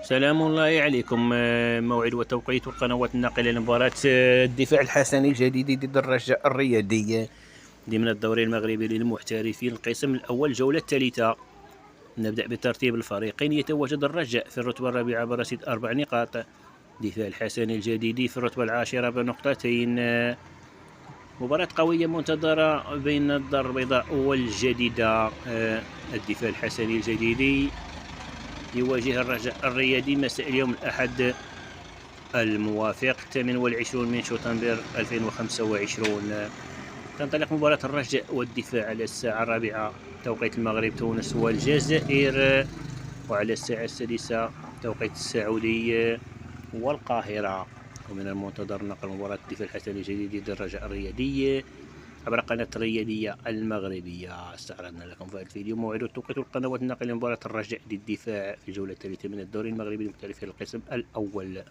سلام الله عليكم. موعد وتوقيت القنوات الناقلة لمباراة الدفاع الحسني الجديد ضد الرجاء الرياضي ضمن الدوري المغربي للمحترفين القسم الأول جولة الثالثة. نبدأ بترتيب الفريقين. يتواجد الرجاء في الرتبة الرابعة برصيد 4 نقاط، دفاع الحسني الجديد في الرتبة العاشرة بنقطتين. مباراة قوية منتظرة بين الدار البيضاء والجديدة. الدفاع الحسني الجديدي يواجه الرجاء الرياضي مساء اليوم الأحد الموافق 28 من شطنبر 2025. تنطلق مباراة الرجاء والدفاع على الساعة 4 توقيت المغرب تونس والجزائر، وعلى الساعة 6 توقيت السعودية والقاهرة. ومن المنتظر نقل مباراة الدفاع الحسني الجديد ضد الرجاء الرياضي عبر قناة الرياضية المغربية. استعرضنا لكم في هذا الفيديو موعد وتوقيت القنوات الناقلة لمباراة الرجاء ضد الدفاع في الجولة الثالثة من الدوري المغربي للمحترفين القسم الأول.